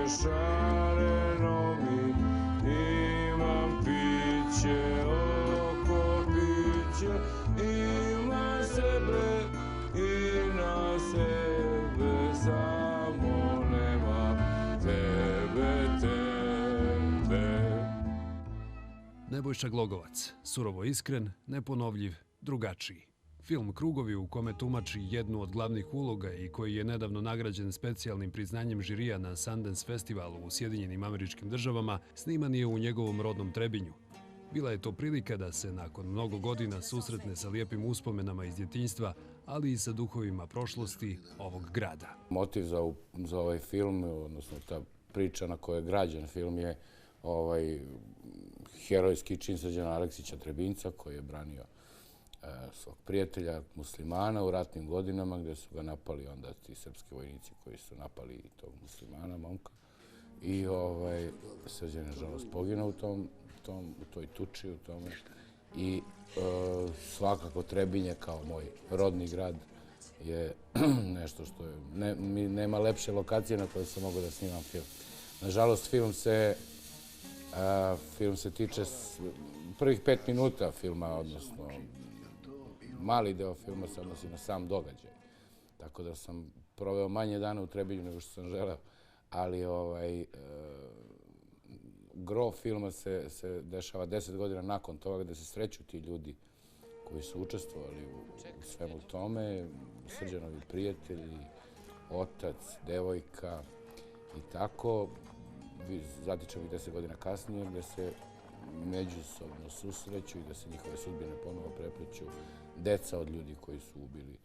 šareno mi, imam piće oko piće, imam sebe i na sebe, samo nema tebe. Nebojša Glogovac, surovo iskren, neponovljiv, drugačiji. Film Krugovi, u kome tumači jednu od glavnih uloga i koji je nedavno nagrađen specijalnim priznanjem žirija na Sundance festivalu u Sjedinjenim Američkim Državama, sniman je u njegovom rodnom Trebinju. Bila je to prilika da se nakon mnogo godina susretne sa lijepim uspomenama iz djetinjstva, ali i sa duhovima prošlosti ovog grada. Motiv za ovaj film, odnosno ta priča na kojoj je građen film, je herojski čin Srđana Aleksića Trebinjca, koji je branio svog prijatelja muslimana u ratnim godinama, gdje su ga napali onda ti srpski vojnici koji su napali tog muslimana, momka. I Srđan je nažalost poginuo u toj tuči, u tome. I svakako Trebinje kao moj rodni grad je nešto što je... Nema lepše lokacije na kojoj sam mogao da snimam film. Nažalost, film se tiče prvih 5 minuta filma, odnosno mali deo filma se odnosi na sam događaj. Tako da sam proveo manje dana u Trebinju nego što sam želeo, ali gro filma se dešava 10 godina nakon toga, gde se sreću ti ljudi koji su učestvovali u svemu tome, Srđanovi prijatelji, otac, devojka i tako. Zatičemo ih 10 godina kasnije, gde se međusobno susreću i da se njihove sudbine ponovo prepliću. Deca od ljudi koji su ubili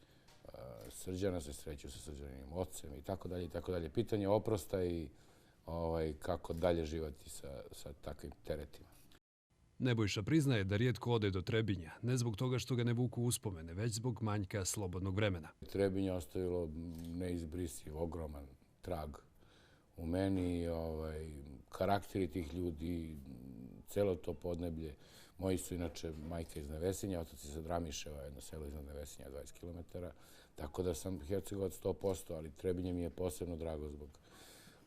Srđana se sreću sa Srđaninim ocem i tako dalje i tako dalje. Pitanje oprosta i kako dalje živati sa takvim teretima. Nebojša priznaje da rijetko ode do Trebinja, ne zbog toga što ga ne vuku uspomene, već zbog manjka slobodnog vremena. Trebinje je ostavilo neizbrisiv, ogroman trag u meni, karakteri tih ljudi, celo to podneblje. Moji su inače majka iz Nevesinja, otac iz Dramiševa, jedno selo iznad Nevesinja, 20 km. Tako da sam Hercegovac 100%, ali Trebinje mi je posebno drago zbog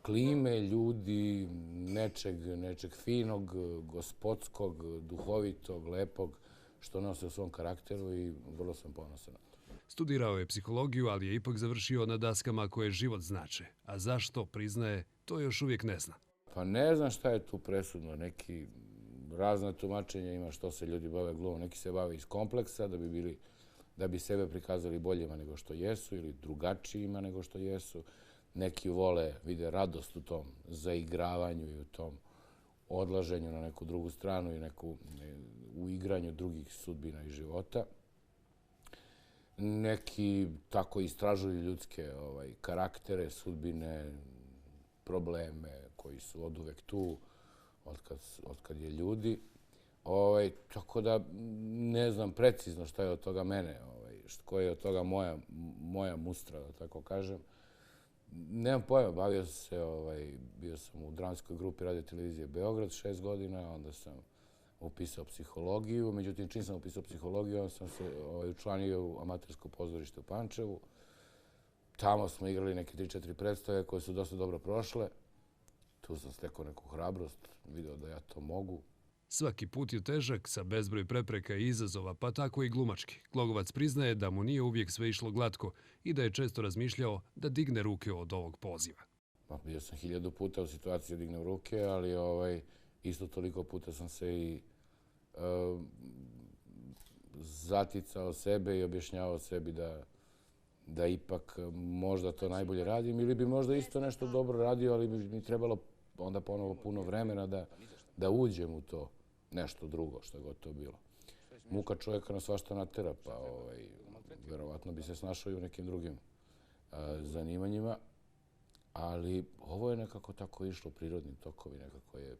klime, ljudi, nečeg finog, gospodskog, duhovitog, lepog, što nose u svom karakteru i vrlo sam ponosan na to. Studirao je psihologiju, ali je ipak završio na daskama koje život znače. A zašto, priznaje, to još uvijek ne zna. Pa ne znam šta je tu presudno. Neki razna tumačenja ima što se ljudi bave glumom. Neki se bave iz kompleksa da bi sebe prikazali boljima nego što jesu ili drugačijima nego što jesu. Neki vole, vide radost u tom zaigravanju i u tom odlaženju na neku drugu stranu i u igranju drugih sudbina i života. Neki tako istražuju ljudske karaktere, sudbine, probleme koji su oduvek tu, otkad je ljudi. Tako da ne znam precizno šta je od toga mene, koja je od toga moja mustra, da tako kažem. Nemam pojma, bio sam u dramskoj grupi Radio Televizije Beograd 6 godina, onda sam upisao psihologiju. Međutim, čim sam upisao psihologiju, onda sam se učlanio u amatersko pozorište u Pančevu. Tamo smo igrali neke 3-4 predstave koje su dosta dobro prošle. Tu sam stekao neku hrabrost, video da ja to mogu. Svaki put je težak, sa bezbroj prepreka i izazova, pa tako i glumački. Glogovac priznaje da mu nije uvijek sve išlo glatko i da je često razmišljao da digne ruke od ovog poziva. Bio sam 1000 puta u situaciji da dignem ruke, ali isto toliko puta sam se i zaticao sebe i objašnjavao sebi da ipak možda to najbolje radim ili bi možda isto nešto dobro radio, ali bi mi trebalo onda ponovo puno vremena da uđem u to nešto drugo, što je god to bilo. Muka čovjeka na svašta natera, pa verovatno bi se snašao i u nekim drugim zanimanjima, ali ovo je nekako tako išlo, prirodni tokovi, nekako je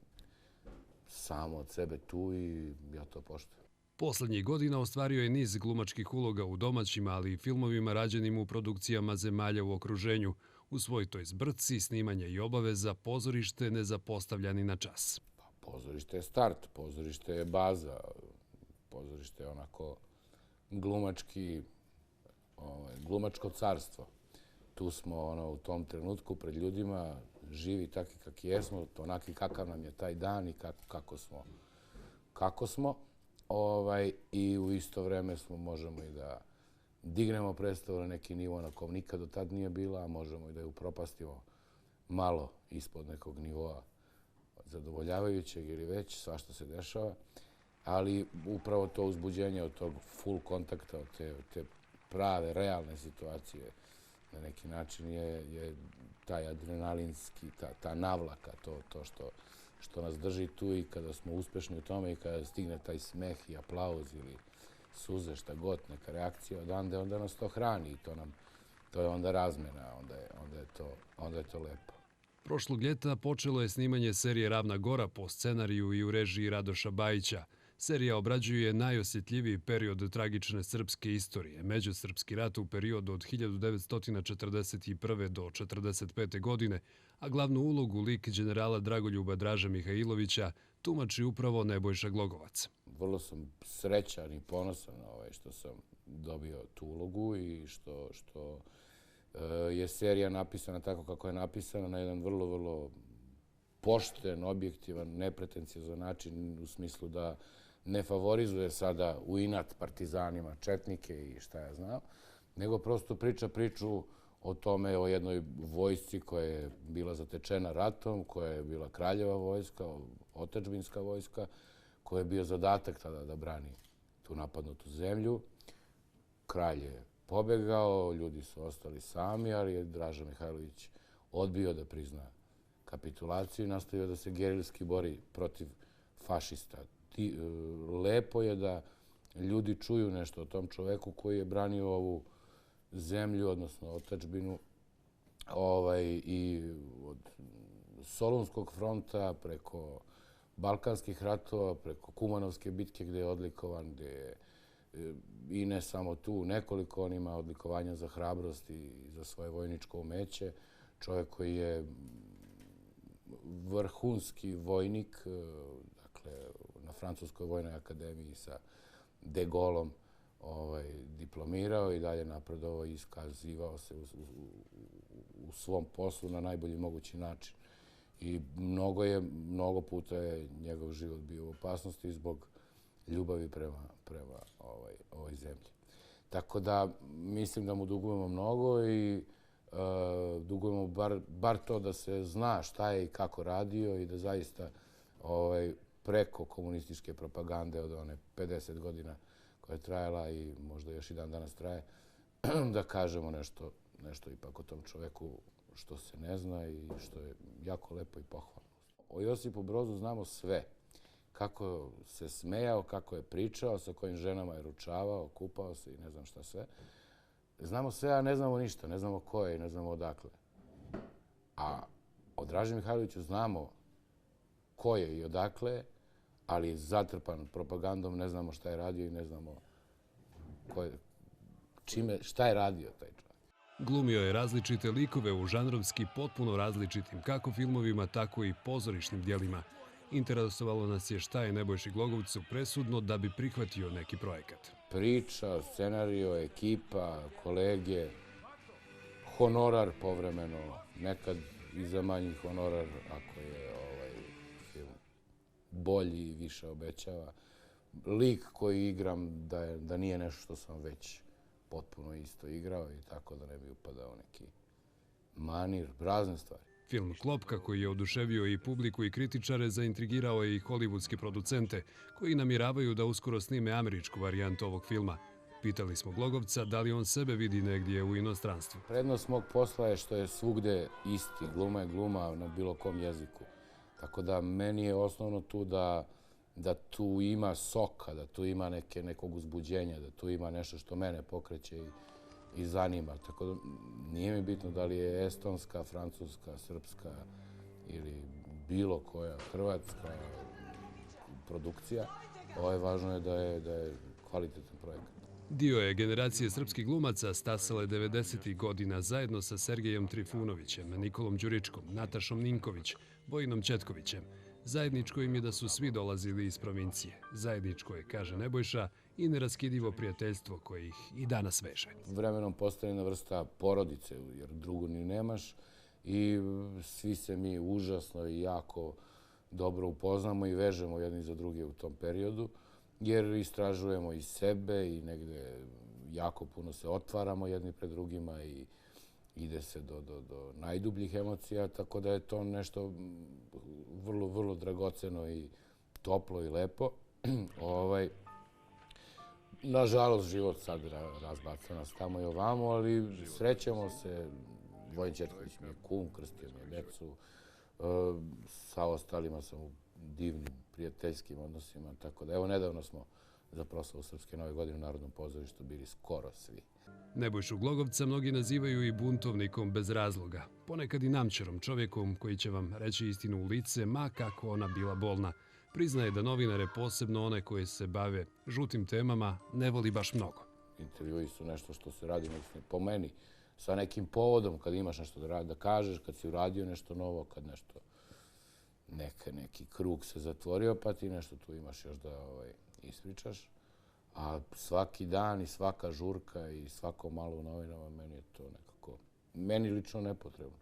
samo od sebe tu i ja to poštujem. Poslednjih godina ostvario je niz glumačkih uloga u domaćim, ali i filmovima rađenim u produkcijama zemalja u okruženju. U svoj toj zbrci, snimanja i obaveza, pozorište ne zapostavlja ni na čas. Pozorište je start, pozorište je baza, pozorište je onako glumačko carstvo. tu smo u tom trenutku pred ljudima, živi takvi kakvi jesmo, onaki kakav nam je taj dan i kako smo. I u isto vreme možemo i da dignemo predstavu na neki nivo na kom nikad do tad nije bila, a možemo i da je upropastimo malo ispod nekog nivoa zadovoljavajućeg ili već, svašta se dešava. Ali upravo to uzbuđenje od tog full kontakta, od te prave, realne situacije, na neki način je taj adrenalinski, ta navlaka, to što nas drži tu i kada smo uspešni u tome i kada stigne taj smeh i aplauz ili suze, šta god, neka reakcija odande, onda nas to hrani i to je onda razmena, onda je to lepo. Prošlog ljeta počelo je snimanje serije Ravna Gora po scenariju i u režiji Radoša Bajića. Serija obrađuje najosjetljiviji period tragične srpske istorije, međusrpski rat u periodu od 1941. do 1945. godine, a glavnu ulogu lik generala Dragoljuba Draža Mihajlovića tumači upravo Nebojša Glogovac. Vrlo sam srećan i ponosan što sam dobio tu ulogu i što je serija napisana tako kako je napisana, na jedan vrlo, vrlo pošten, objektivan, nepretenciozan način, u smislu da ne favorizuje sada u inat partizanima, četnike i šta ja znam, nego prosto priča priču o tome, o jednoj vojsci koja je bila zatečena ratom, koja je bila kraljeva vojska, otadžbinska vojska, koja je bio zadatak tada da brani tu napadnutu zemlju. Kralj je pobegao, ljudi su ostali sami, ali je Draža Mihajlović odbio da prizna kapitulaciju i nastavio da se gerilski bori protiv fašista. Lepo je da ljudi čuju nešto o tom čoveku koji je branio ovu zemlju, odnosno otadžbinu, i od Solunskog fronta preko Balkanskih ratova, preko Kumanovske bitke gde je odlikovan, gde je i ne samo tu, nekoliko on ima odlikovanja za hrabrost i za svoje vojničko umeće. Čovjek koji je vrhunski vojnik, dakle, na Francuskoj vojnoj akademiji sa De Gaulleom diplomirao i dalje napredovao i iskazivao se u svom poslu na najbolji mogući način. I mnogo puta je njegov život bio u opasnosti zbog ljubavi prema ovoj zemlji. Tako da mislim da mu dugujemo mnogo i dugujemo bar to da se zna šta je i kako radio i da zaista preko komunističke propagande od one 50 godina koja je trajala i možda još i dan danas traje, da kažemo nešto ipak o tom čoveku što se ne zna i što je jako lepo i pohvalno. O Josipu Brozu znamo sve. Kako se smejao, kako je pričao, sa kojim ženama je ručavao, kupao se i ne znam šta sve. Znamo sve, a ne znamo ništa. Ne znamo ko je i ne znamo odakle. A o Draži Mihajloviću znamo ko je i odakle, ali zatrpan propagandom, ne znamo šta je radio i ne znamo šta je radio taj čovjek. Glumio je različite likove u žanrovski potpuno različitim kako filmovima, tako i pozorišnim djelima. Interesovalo nas je šta je Nebojši Glogovcu presudno da bi prihvatio neki projekat. Priča, scenario, ekipa, kolege, honorar povremeno, nekad i za manji honorar ako je film bolji i više obećava. Lik koji igram da nije nešto što sam već potpuno isto igrao i tako da ne bi upadao neki manir, razne stvari. Film Klopka, koji je oduševio i publiku i kritičare, zaintrigirao je i hollywoodske producente, koji namiravaju da uskoro snime američku varijantu ovog filma. Pitali smo Glogovca da li on sebe vidi negdje u inostranstvu. Prednost mog posla je što je svugde isti, gluma je gluma na bilo kom jeziku. Tako da meni je osnovno tu da tu ima soka, da tu ima nekog uzbuđenja, da tu ima nešto što mene pokreće i zanima. Tako da nije mi bitno da li je estonska, francuska, srpska ili bilo koja hrvatska produkcija. Važno je da je kvalitetan projekat. Dio je generacije srpskih glumaca stasale 90. godina zajedno sa Sergejom Trifunovićem, Nikolom Đuričkom, Natašom Ninković, Bojinom Ćetkovićem. Zajedničko im je da su svi dolazili iz provincije. Zajedničko je, kaže Nebojša, i neraskidivo prijateljstvo koje ih i danas veže. Vremenom postane jedna vrsta porodice, jer drugu ni nemaš i svi se mi užasno i jako dobro upoznamo i vežemo jedni za druge u tom periodu, jer istražujemo i sebe i negde jako puno se otvaramo jedni pred drugima i ide se do najdubljih emocija, tako da je to nešto vrlo, vrlo dragoceno i toplo i lepo. Nažalost, život sad razbaca nas tamo i ovamo, ali srećemo se. Vojin Četković mi je kum, krstio mi je decu. Sa ostalima sam u divnim prijateljskim odnosima, tako da evo nedavno smo za proslavu Srpske nove godine u Narodnom pozorištu bili skoro svi. Nebojšu Glogovca mnogi nazivaju i buntovnikom bez razloga, ponekad i namćerom, čovjekom koji će vam reći istinu u lice, ma kako ona bila bolna. Priznaje da novinare, posebno one koji se bave žutim temama, ne voli baš mnogo. Intervjui su nešto što se radi po meni, sa nekim povodom, kad imaš nešto da kažeš, kad si uradio nešto novo, kad nešto, neki krug se zatvorio, pa ti nešto tu imaš još da ispričaš. A svaki dan i svaka žurka i svako malo u novinama, meni je to nekako, meni lično nepotrebno.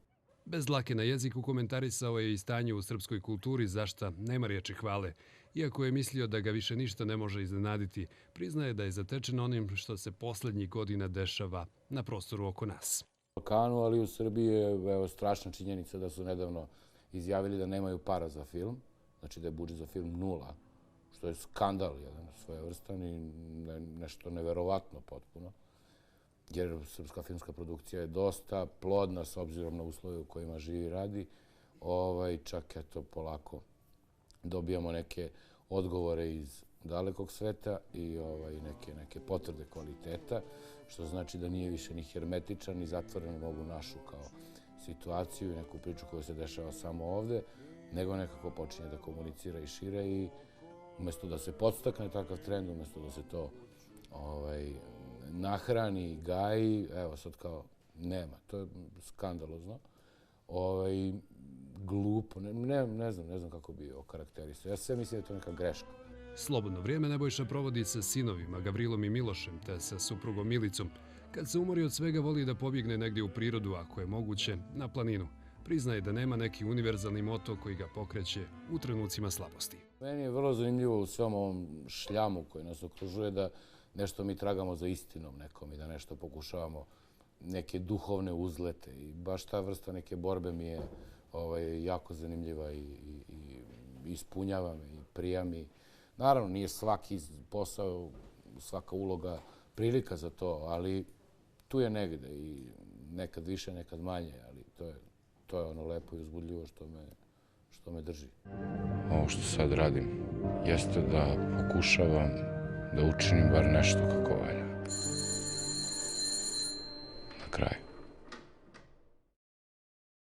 Bez dlake na jeziku komentarisao je i stanje u srpskoj kulturi, za šta nema riječi hvale. Iako je mislio da ga više ništa ne može iznenaditi, priznaje da je zatečen onim što se poslednjih godina dešava na prostoru oko nas. U Balkanu, ali u Srbiji je strašna činjenica da su nedavno izjavili da nemaju para za film, znači da je budžet za film 0, što je skandal jedan svojevrstan i nešto neverovatno potpuno. Jer srpska filmska produkcija je dosta plodna s obzirom na uslove u kojima živi i radi. Čak eto polako dobijamo neke odgovore iz dalekog sveta i neke potvrde kvaliteta, što znači da nije više ni hermetičan, ni zatvoren mogu našu kao situaciju i neku priču koja se dešava samo ovde, nego nekako počinje da komunicira i šire i umjesto da se podstakne takav trend, umjesto da se to nahrani, gaji, evo sad kao nema. To je skandalozno. Glupo, ne znam kako bi okarakterisao. Ja sve mislim da je to neka greška. Slobodno vrijeme Nebojša provodi sa sinovima Gavrilom i Milošem, te sa suprugom Milicom. Kad se umori od svega, voli da pobjegne negdje u prirodu, ako je moguće, na planinu. Priznaje da nema neki univerzalni moto koji ga pokreće u trenucima slabosti. Meni je vrlo zanimljivo u svom ovom šljamu koji nas okružuje da nešto mi tragamo za istinom nekom i da nešto pokušavamo, neke duhovne uzlete. I baš ta vrsta neke borbe mi je jako zanimljiva i ispunjava me i prija mi. Naravno, nije svaki posao, svaka uloga prilika za to, ali tu je negde i nekad više, nekad manje, ali to je ono lepo i uzbudljivo što me drži. Ovo što sad radim jeste da pokušavam da učinim bar nešto kako valja. Na kraju.